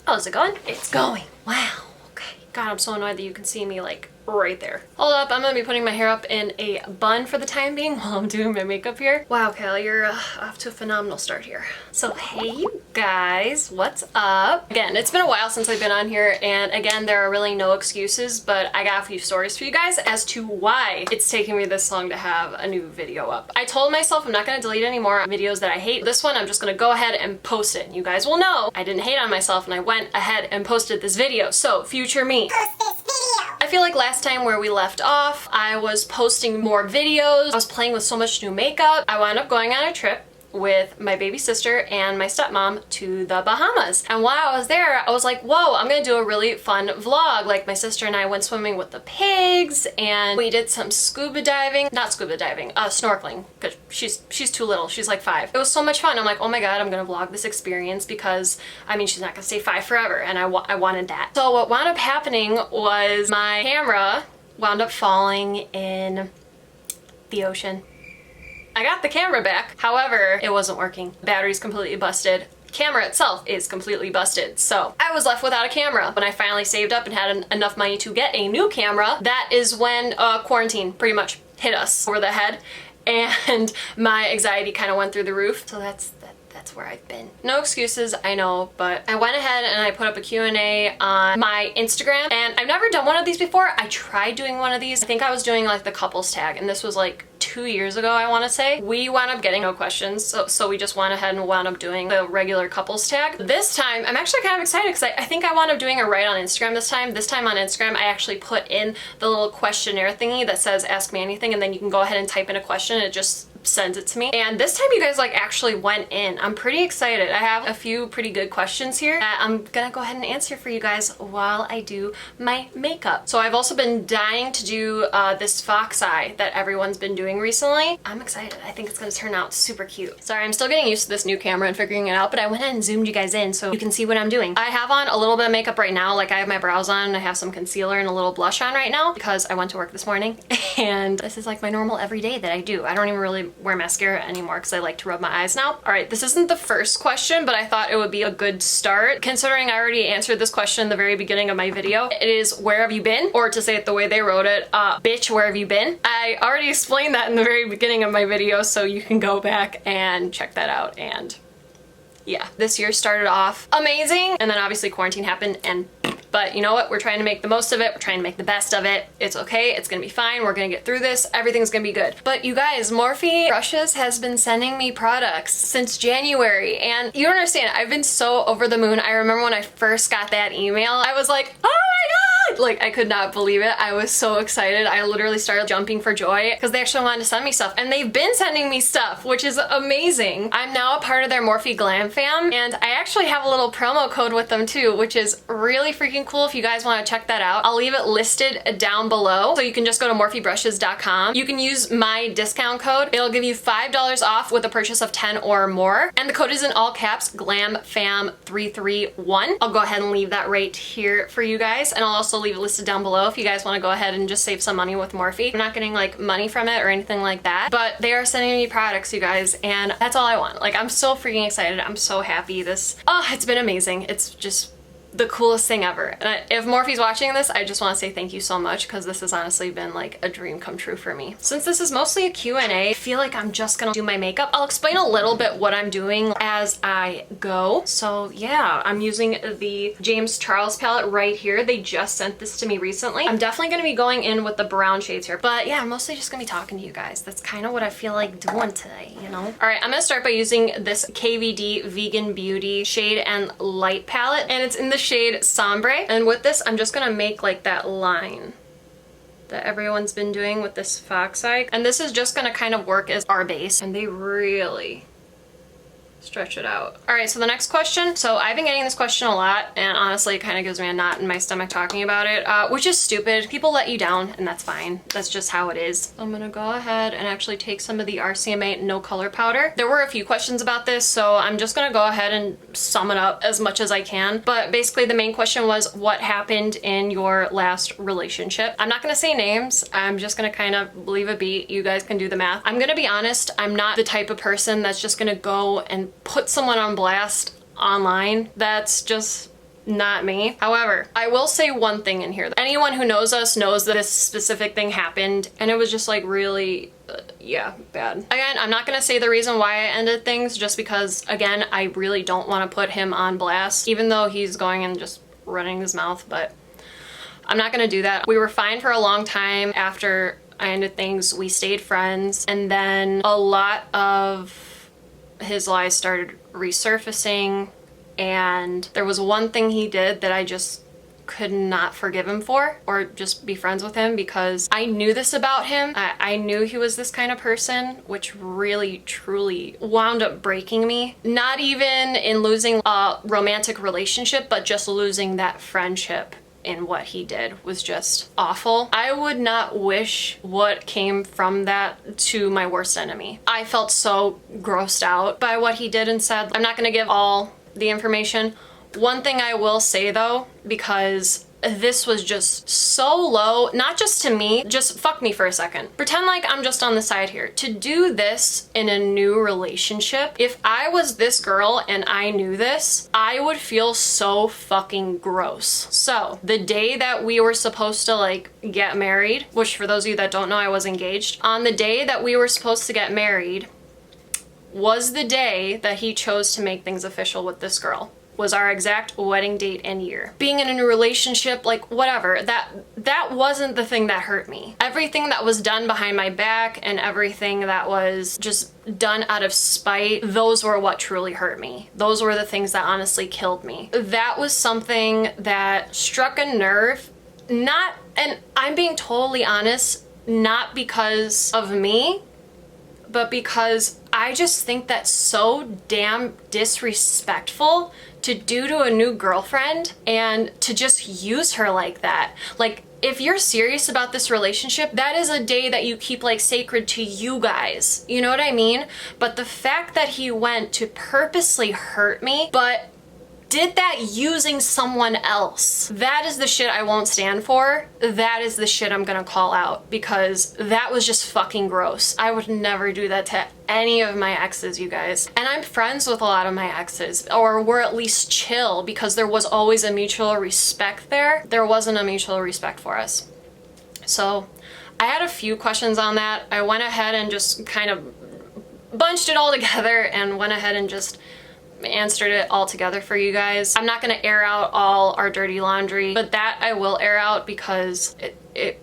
How's it going? It's going. Wow. Okay. God, I'm so annoyed that you can see me like right there. Hold up, I'm gonna be putting my hair up in a bun for the time being while I'm doing my makeup here. Wow, Kayla, you're off to a phenomenal start here. So hey you guys, what's up? Again, it's been a while since I've been on here, and again, there are really no excuses, but I got a few stories for you guys as to why it's taking me this long to have a new video up. I told myself I'm not gonna delete any more videos that I hate. This one, I'm just gonna go ahead and post it. You guys will know I didn't hate on myself and I went ahead and posted this video. So, future me. Post this video. I feel like last time where we left off, I was posting more videos. I was playing with so much new makeup. I wound up going on a trip with my baby sister and my stepmom to the Bahamas. And while I was there, I was like, whoa, I'm gonna do a really fun vlog. Like my sister and I went swimming with the pigs and we did some scuba diving, not scuba diving, snorkeling, because she's too little, she's like 5. It was so much fun. I'm like, oh my God, I'm gonna vlog this experience because, I mean, she's not gonna stay 5 forever and I wanted that. So what wound up happening was my camera wound up falling in the ocean. I got the camera back, however, it wasn't working. Battery's completely busted. Camera itself is completely busted. So I was left without a camera. When I finally saved up and had enough money to get a new camera, that is when quarantine pretty much hit us over the head and my anxiety kind of went through the roof. So that's where I've been. No excuses, I know, but I went ahead and I put up a Q&A on my Instagram, and I've never done one of these before. I tried doing one of these. I think I was doing like the couples tag, and this was like 2 years ago, I want to say. We wound up getting no questions, so we just went ahead and wound up doing the regular couples tag. This time, I'm actually kind of excited because I think I wound up doing it right on Instagram this time. This time on Instagram, I actually put in the little questionnaire thingy that says ask me anything, and then you can go ahead and type in a question. It just sends it to me. And this time you guys like actually went in. I'm pretty excited. I have a few pretty good questions here that I'm gonna go ahead and answer for you guys while I do my makeup. So I've also been dying to do this fox eye that everyone's been doing recently. I'm excited. I think it's gonna turn out super cute. Sorry, I'm still getting used to this new camera and figuring it out, but I went ahead and zoomed you guys in so you can see what I'm doing. I have on a little bit of makeup right now. Like I have my brows on, I have some concealer and a little blush on right now because I went to work this morning and this is like my normal everyday that I do. I don't even really wear mascara anymore because I like to rub my eyes now. All right, this isn't the first question, but I thought it would be a good start considering I already answered this question in the very beginning of my video. It is, where have you been? Or to say it the way they wrote it, bitch, where have you been? I already explained that in the very beginning of my video, so you can go back and check that out. And yeah, this year started off amazing, and then obviously quarantine happened, and but you know what? We're trying to make the most of it. We're trying to make the best of it. It's okay. It's gonna be fine. We're gonna get through this. Everything's gonna be good. But you guys, Morphe Brushes has been sending me products since January, and you don't understand. I've been so over the moon. I remember when I first got that email, I was like, oh my God! Like, I could not believe it. I was so excited. I literally started jumping for joy because they actually wanted to send me stuff, and they've been sending me stuff, which is amazing. I'm now a part of their Morphe Glam fam, and I actually have a little promo code with them too, which is really freaking cool if you guys want to check that out. I'll leave it listed down below, so you can just go to morphebrushes.com. You can use my discount code. It'll give you $5 off with a purchase of 10 or more, and the code is in all caps, GLAMFAM331. I'll go ahead and leave that right here for you guys, and I'll also leave it listed down below if you guys want to go ahead and just save some money with Morphe. I'm not getting like money from it or anything like that, but they are sending me products, you guys, and that's all I want. Like, I'm so freaking excited. I'm so happy. It's been amazing. It's just the coolest thing ever. And if Morphe's watching this, I just want to say thank you so much because this has honestly been like a dream come true for me. Since this is mostly a Q&A, I feel like I'm just gonna do my makeup. I'll explain a little bit what I'm doing as I go. So yeah, I'm using the James Charles palette right here. They just sent this to me recently. I'm definitely gonna be going in with the brown shades here, but yeah, I'm mostly just gonna be talking to you guys. That's kind of what I feel like doing today, you know? All right, I'm gonna start by using this KVD Vegan Beauty Shade and Light palette, and it's in the shade Sombre, and with this I'm just gonna make like that line that everyone's been doing with this fox eye, and this is just gonna kind of work as our base, and they really stretch it out. All right, so the next question. So I've been getting this question a lot, and honestly, it kind of gives me a knot in my stomach talking about it, which is stupid. People let you down, and that's fine. That's just how it is. I'm gonna go ahead and actually take some of the RCMA No Color Powder. There were a few questions about this, so I'm just gonna go ahead and sum it up as much as I can. But basically, the main question was, what happened in your last relationship? I'm not gonna say names. I'm just gonna kind of leave it be. You guys can do the math. I'm gonna be honest, I'm not the type of person that's just gonna go and put someone on blast online. That's just not me. However, I will say one thing in here. Anyone who knows us knows that this specific thing happened, and it was just like really, yeah, bad. Again, I'm not gonna say the reason why I ended things, just because, again, I really don't want to put him on blast, even though he's going and just running his mouth, but I'm not gonna do that. We were fine for a long time after I ended things. We stayed friends, and then a lot of his lies started resurfacing, and there was one thing he did that I just could not forgive him for, or just be friends with him, because I knew this about him. I knew he was this kind of person, which really truly wound up breaking me. Not even in losing a romantic relationship, but just losing that friendship. And what he did was just awful. I would not wish what came from that to my worst enemy. I felt so grossed out by what he did and said. I'm not gonna give all the information. One thing I will say though, because this was just so low, not just to me, just fuck me for a second. Pretend like I'm just on the side here. To do this in a new relationship, if I was this girl and I knew this, I would feel so fucking gross. So the day that we were supposed to like get married, which for those of you that don't know, I was engaged. On the day that we were supposed to get married was the day that he chose to make things official with this girl. Was our exact wedding date and year. Being in a new relationship, like whatever, that wasn't the thing that hurt me. Everything that was done behind my back and everything that was just done out of spite, those were what truly hurt me. Those were the things that honestly killed me. That was something that struck a nerve, not, and I'm being totally honest, not because of me, but because I just think that's so damn disrespectful to do to a new girlfriend and to just use her like that. Like, if you're serious about this relationship, that is a day that you keep like sacred to you guys. You know what I mean? But the fact that he went to purposely hurt me, but did that using someone else, that is the shit I won't stand for. That is the shit I'm gonna call out, because that was just fucking gross. I would never do that to any of my exes, you guys. And I'm friends with a lot of my exes, or we're at least chill, because there was always a mutual respect there. There wasn't a mutual respect for us. So I had a few questions on that. I went ahead and just kind of bunched it all together and went ahead and just answered it all together for you guys. I'm not gonna air out all our dirty laundry, but that I will air out because it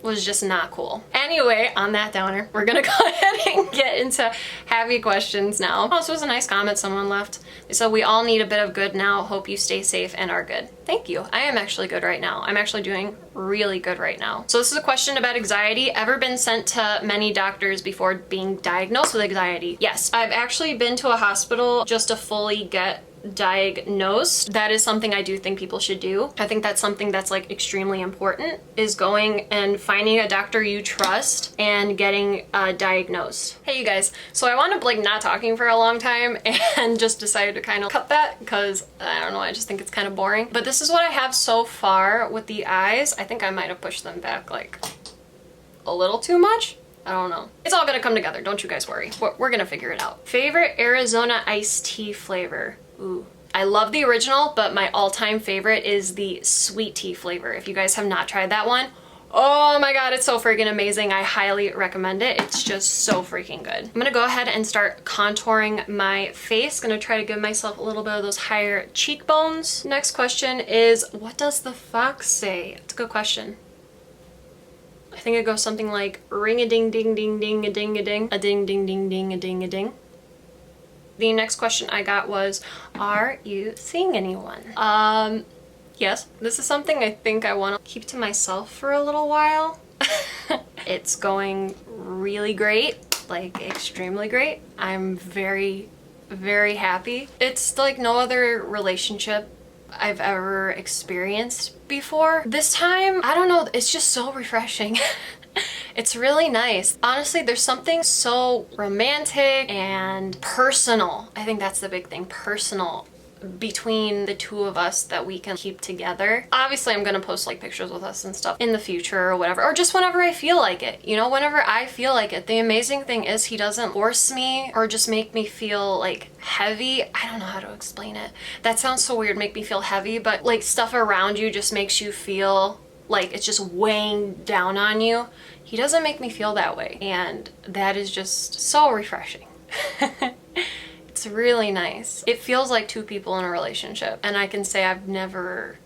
was just not cool. Anyway, on that downer, we're gonna go ahead and get into happy questions now. Oh, this was a nice comment someone left. They said, we all need a bit of good now. Hope you stay safe and are good. Thank you. I am actually good right now. I'm actually doing really good right now. So this is a question about anxiety. Ever been sent to many doctors before being diagnosed with anxiety? Yes, I've actually been to a hospital just to fully get diagnosed. That is something I do think people should do. I think that's something that's like extremely important, is going and finding a doctor you trust and getting diagnosed. Hey you guys, so I wound up like not talking for a long time and just decided to kind of cut that because I don't know, I just think it's kind of boring. But this is what I have so far with the eyes. I think I might have pushed them back like a little too much. I don't know. It's all gonna come together, don't you guys worry. We're gonna figure it out. Favorite Arizona iced tea flavor? Ooh. I love the original, but my all-time favorite is the sweet tea flavor. If you guys have not tried that one, oh my god, it's so freaking amazing. I highly recommend it. It's just so freaking good. I'm gonna go ahead and start contouring my face. Gonna try to give myself a little bit of those higher cheekbones. Next question is, what does the fox say? It's a good question. I think it goes something like ring-a-ding-ding-ding-ding-a-ding-a-ding, a-ding-ding-ding-ding-a-ding-a-ding. The next question I got was, are you seeing anyone? Yes, this is something I think I want to keep to myself for a little while. It's going really great, like extremely great. I'm very, very happy. It's like no other relationship I've ever experienced before. This time, I don't know, it's just so refreshing. It's really nice. Honestly, there's something so romantic and personal. I think that's the big thing, personal, between the two of us that we can keep together. Obviously, I'm gonna post like pictures with us and stuff in the future or whatever, or just whenever I feel like it, you know, whenever I feel like it. The amazing thing is he doesn't force me or just make me feel like heavy. I don't know how to explain it. That sounds so weird, make me feel heavy, but like stuff around you just makes you feel like it's just weighing down on you. He doesn't make me feel that way, and that is just so refreshing. It's really nice. It feels like two people in a relationship, and I can say I've never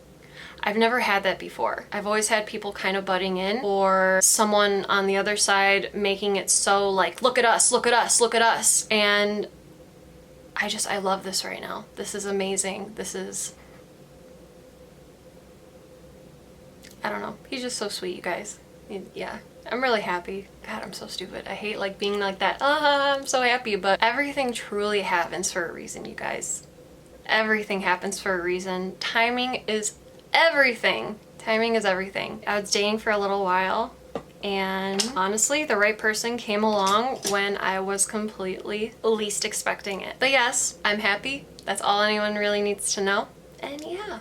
had that before. I've always had people kind of butting in, or someone on the other side making it so like, look at us, look at us, look at us. And I love this right now. This is amazing. This is, I don't know. He's just so sweet, you guys. Yeah. I'm really happy. God, I'm so stupid. I hate like being like that. I'm so happy, but everything truly happens for a reason, you guys. Everything happens for a reason. Timing is everything. Timing is everything. I was dating for a little while, and honestly, the right person came along when I was completely least expecting it. But yes, I'm happy. That's all anyone really needs to know. And yeah.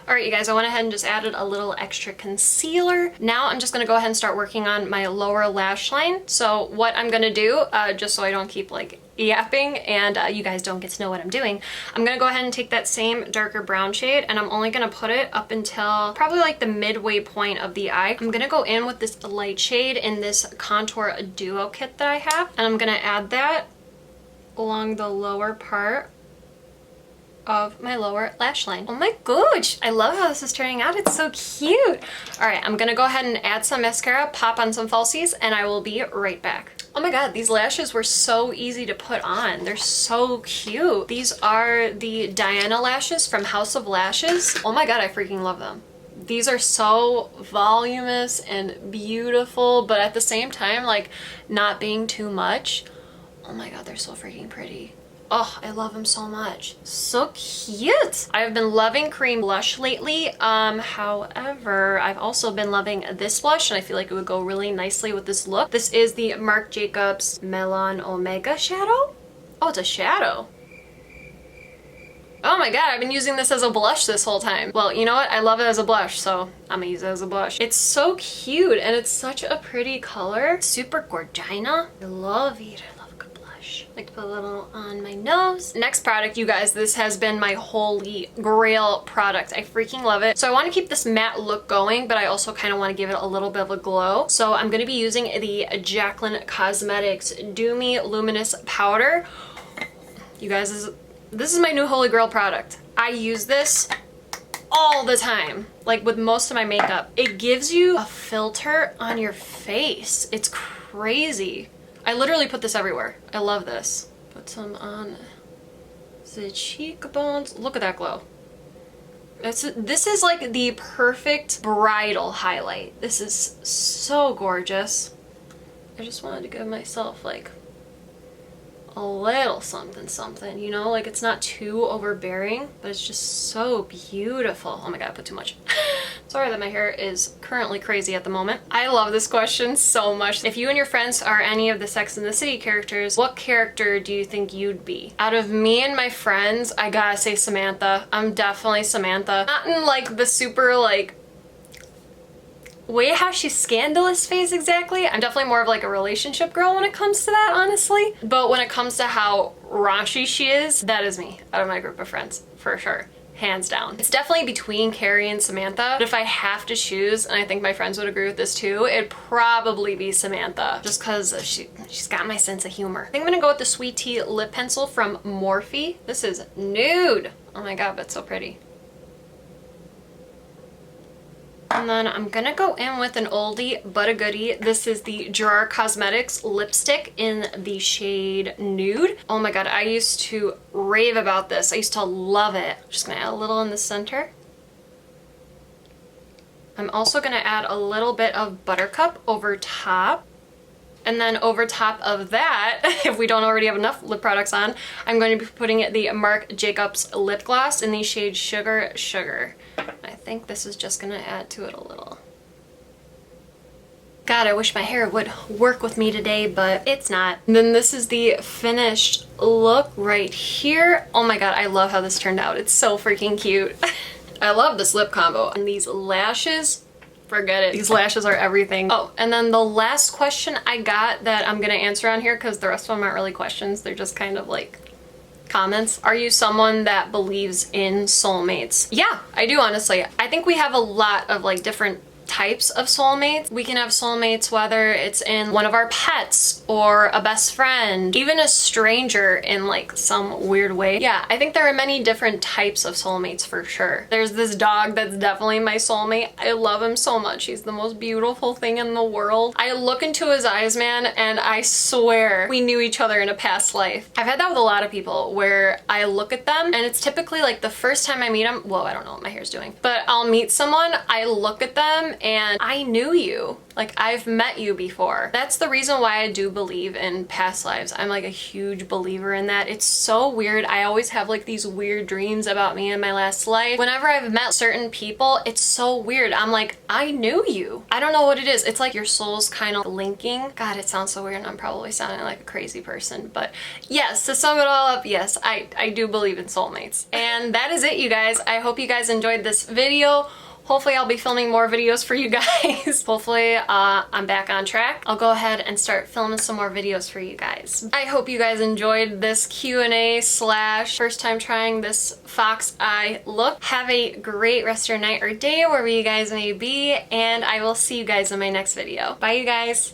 Alright, you guys, I went ahead and just added a little extra concealer. Now I'm just going to go ahead and start working on my lower lash line. So what I'm going to do, just so I don't keep like yapping and you guys don't get to know what I'm doing, I'm going to go ahead and take that same darker brown shade, and I'm only going to put it up until probably like the midway point of the eye. I'm going to go in with this light shade in this contour duo kit that I have, and I'm going to add that along the lower part of my lower lash line. Oh my gosh, I love how this is turning out. It's so cute. All right, I'm gonna go ahead and add some mascara, pop on some falsies, and I will be right back. Oh my god, these lashes were so easy to put on. They're so cute. These are the Diana lashes from House of Lashes. Oh my god, I freaking love them. These are so voluminous and beautiful, but at the same time, like, not being too much. Oh my god, they're so freaking pretty. Oh, I love them so much. So cute. I've been loving cream blush lately. However, I've also been loving this blush, and I feel like it would go really nicely with this look. This is the Marc Jacobs Melon Omega shadow. Oh, it's a shadow. Oh my god, I've been using this as a blush this whole time. Well, you know what? I love it as a blush, so I'm gonna use it as a blush. It's so cute, and it's such a pretty color. Super gorgina. I love it. I like to put a little on my nose. Next product, you guys, this has been my holy grail product. I freaking love it. So I want to keep this matte look going, but I also kind of want to give it a little bit of a glow. So I'm going to be using the Jaclyn Cosmetics Do Me Luminous Powder. You guys, this is my new holy grail product. I use this all the time, like with most of my makeup. It gives you a filter on your face. It's crazy. I literally put this everywhere. I love this. Put some on the cheekbones. Look at that glow. This is like the perfect bridal highlight. This is so gorgeous. I just wanted to give myself like a little something something, you know, like it's not too overbearing, but it's just so beautiful. Oh my god, I put too much. Sorry that my hair is currently crazy at the moment. I love this question so much. If you and your friends are any of the Sex and the City characters, what character do you think you'd be? Out of me and my friends, I gotta say Samantha. I'm definitely Samantha. Not in like the super like way how she's scandalous phase exactly. I'm definitely more of like a relationship girl when it comes to that, honestly. But when it comes to how raunchy she is, that is me out of my group of friends, for sure. Hands down. It's definitely between Carrie and Samantha, but if I have to choose, and I think my friends would agree with this too, it'd probably be Samantha, just because she's got my sense of humor. I think I'm gonna go with the Sweet Tea lip pencil from Morphe. This is nude. Oh my god, that's so pretty. And then I'm gonna go in with an oldie but a goodie. This is the GRWM Cosmetics lipstick in the shade Nude. Oh my god, I used to rave about this. I used to love it. I'm just gonna add a little in the center. I'm also gonna add a little bit of Buttercup over top. And then over top of that, if we don't already have enough lip products on, I'm going to be putting the Marc Jacobs lip gloss in the shade Sugar Sugar. I think this is just gonna add to it a little. God, I wish my hair would work with me today, but it's not. And then this is the finished look right here. Oh my God, I love how this turned out. It's so freaking cute. I love this lip combo. And these lashes, forget it. These lashes are everything. Oh, and then the last question I got that I'm gonna answer on here, because the rest of them aren't really questions, they're just kind of like comments. Are you someone that believes in soulmates? Yeah, I do, honestly. I think we have a lot of like different types of soulmates. We can have soulmates whether it's in one of our pets or a best friend, even a stranger in like some weird way. Yeah, I think there are many different types of soulmates for sure. There's this dog that's definitely my soulmate. I love him so much. He's the most beautiful thing in the world. I look into his eyes, man, and I swear we knew each other in a past life. I've had that with a lot of people where I look at them and it's typically like the first time I meet them, whoa, I don't know what my hair's doing, but I'll meet someone, I look at them and I knew you. Like, I've met you before. That's the reason why I do believe in past lives. I'm like a huge believer in that. It's so weird. I always have like these weird dreams about me in my last life. Whenever I've met certain people, it's so weird. I'm like, I knew you. I don't know what it is. It's like your soul's kind of linking. God, it sounds so weird and I'm probably sounding like a crazy person. But yes, to sum it all up, yes, I do believe in soulmates. And that is it, you guys. I hope you guys enjoyed this video. Hopefully I'll be filming more videos for you guys. Hopefully I'm back on track. I'll go ahead and start filming some more videos for you guys. I hope you guys enjoyed this Q&A / first time trying this fox eye look. Have a great rest of your night or day wherever you guys may be, and I will see you guys in my next video. Bye, you guys.